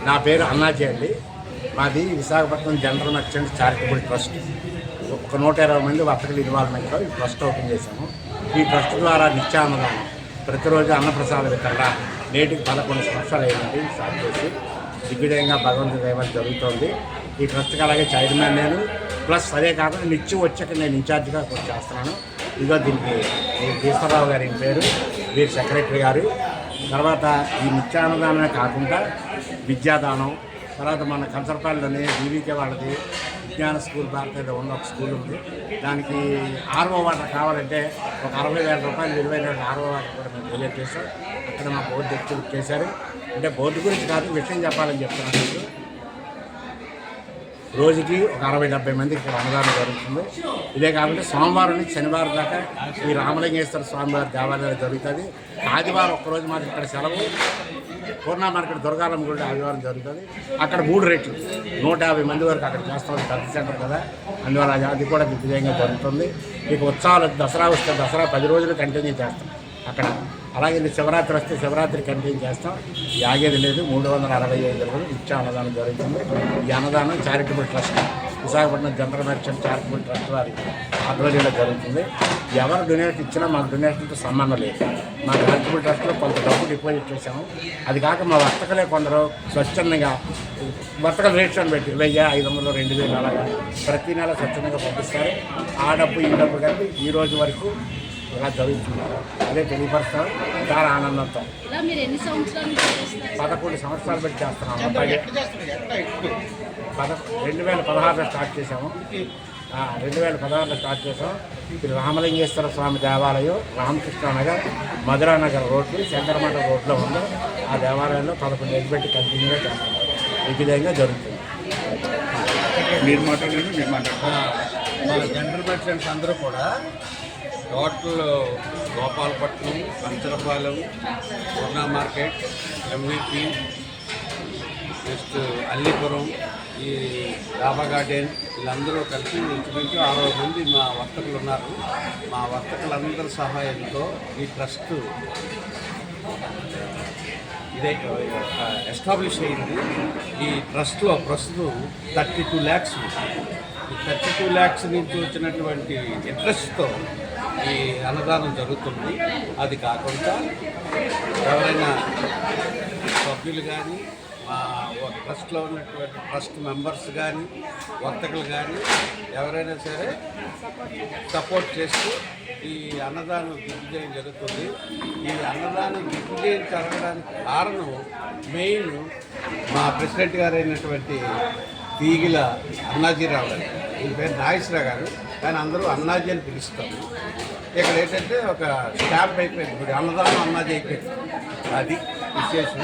నా పేరు అన్నాజీ అండి. మాది Visakhapatnam general merchants charitable trust. ఒక 120 మంది వర్తకుల ఇన్వాల్వ్మెంట్తో ఈ ట్రస్ట్ ఓపెన్ చేశాము. ఈ ట్రస్ట్ ద్వారా నిత్యాన్నదానం, ప్రతిరోజు అన్నప్రసాద వితరణ నేటికి 11 సంవత్సరాలు అయిందండి స్టార్ట్ చేసి. దిగ్విజయంగా భగవంతుడి దయ వల్ల జరుగుతోంది. ఈ ట్రస్ట్కి అలాగే చైర్మన్ నేను, ప్లస్ అదే కాకుండా నిత్యం వచ్చాక నేను ఇన్ఛార్జిగా చేస్తున్నాను. ఇదిగో దీనికి ఈశ్వరరావు గారి పేరు, వీరి సెక్రటరీ గారు. తర్వాత ఈ నిత్యాన్నదానమే కాకుండా విద్యాదానం, తర్వాత మన కంచరపల్లిలోని బీవీకే వాళ్ళది విజ్ఞాన స్కూల్ భారతీయ ఉన్న ఒక స్కూల్ ఉంది. దానికి ఆర్ఓ వాటర్ కావాలంటే ఒక 60,000 రూపాయలు విలువైన ఆర్ఓ వాటర్ కూడా మేము డొనేట్ చేశాం. అక్కడ మా బోర్డు ఎక్స్టిబ్యూట్ చేశారు. అంటే బోర్డు గురించి కాదు, విషయం చెప్పాలని చెప్తున్నాను. రోజుకి ఒక 60-70 మందికి ఇక్కడ అన్నదానం జరుగుతుంది. ఇదే కాకుండా సోమవారం నుంచి శనివారం దాకా ఈ రామలింగేశ్వర స్వామివారి దేవాలయాలు జరుగుతుంది. ఆదివారం ఒక్కరోజు మాకు ఇక్కడ సెలవు. పూర్ణ మార్కెట్ దుర్గాలమ్మ గుడి ఆదివారం జరుగుతుంది. అక్కడ 3 రెట్లు 150 మంది వరకు అక్కడ చేస్తాం. పెద్ద సెంటర్ కదా, అందువల్ల అది కూడా దిగ్విజయంగా జరుగుతుంది. ఇక ఉత్సవాలు దసరా వస్తే దసరా 10 రోజులు కంటిన్యూ చేస్తాం అక్కడ. అలాగే శివరాత్రి వస్తే శివరాత్రి కంటిన్యూ చేస్తాం. ఆగేది లేదు. 365 రోజులు నిత్య అన్నదానం జరుగుతుంది. ఈ అన్నదానం charitable trust, Visakhapatnam general merchant charitable trust వారి ఆధ్వర్యంలో జరుగుతుంది. ఎవరు డొనేషన్ ఇచ్చినా మాకు డొనేషన్తో సంబంధం లేదు. మా చారిటబుల్ ట్రస్ట్లో కొంత డబ్బు డిపాజిట్ చేసాము. అది కాక మా వర్తకలే కొందరు స్వచ్ఛందంగా వర్తకల రేట్లను పెట్టి 1000, 500, 2000 అలాగా ప్రతి నెల స్వచ్ఛందంగా పంపిస్తారు. ఆ డబ్బు ఈ డబ్బు కలిపి ఈ రోజు వరకు ఇలా జరుగుతున్నారు. అదే తెలియపరుస్తాం. చాలా ఆనందంతో 11 సంవత్సరాలు పెట్టి చేస్తున్నాము. 2016లో స్టార్ట్ చేసాము. 2016లో స్టార్ట్ చేసాం. ఇది రామలింగేశ్వర స్వామి దేవాలయం రామకృష్ణ నగర్, మధురా నగర్ రోడ్డు, శంకరమఠ రోడ్లో ఉంది. ఆ దేవాలయంలో 11 ఏళ్ళు పెట్టి కంటిన్యూగా చేస్తున్నాం. ఈ విధంగా జరుగుతుంది. మా జనరల్ మర్చెంట్స్ అందరూ కూడా టోటల్ గోపాలపట్నం, కంచరపాలెం, పూర్ణ మార్కెట్, ఎంవిపి, నెక్స్ట్ అల్లీపురం, ఈ డాబా గార్డెన్, వీళ్ళందరూ కలిసి ఇంచుమించు 60 మంది మా వర్తకులు ఉన్నారు. మా వర్తకులందరి సహాయంతో ఈ ట్రస్ట్ ఇదే ఎస్టాబ్లిష్ అయింది. ఈ ట్రస్ట్లో ప్రస్తుతం 32 lakhs ఉంది. ఈ 32 lakhs నుంచి వచ్చినటువంటి ఇంట్రెస్ట్తో ఈ అన్నదానం జరుగుతుంది. అది కాకుండా ఎవరైనా సభ్యులు కానీ, మా ట్రస్ట్లో ఉన్నటువంటి ట్రస్ట్ మెంబర్స్ కానీ, వర్తకులు కానీ ఎవరైనా సరే సపోర్ట్ చేస్తూ ఈ అన్నదానం దిగ్విజయం జరుగుతుంది. ఈ అన్నదానం దిగ్విజయం జరగడానికి కారణం మెయిన్ మా ప్రెసిడెంట్ గారు అయినటువంటి తీగిల అన్నాజీరావు గారు. ఈ పేరు నాగేశ్వరరావు గారు, కానీ అందరూ అన్నాజీ అని పిలుస్తాము. ఇక్కడ ఏంటంటే ఒక స్టాంప్ అయిపోయింది, అన్నదానం అన్నాజీ అయిపోయింది. అది విశేషం.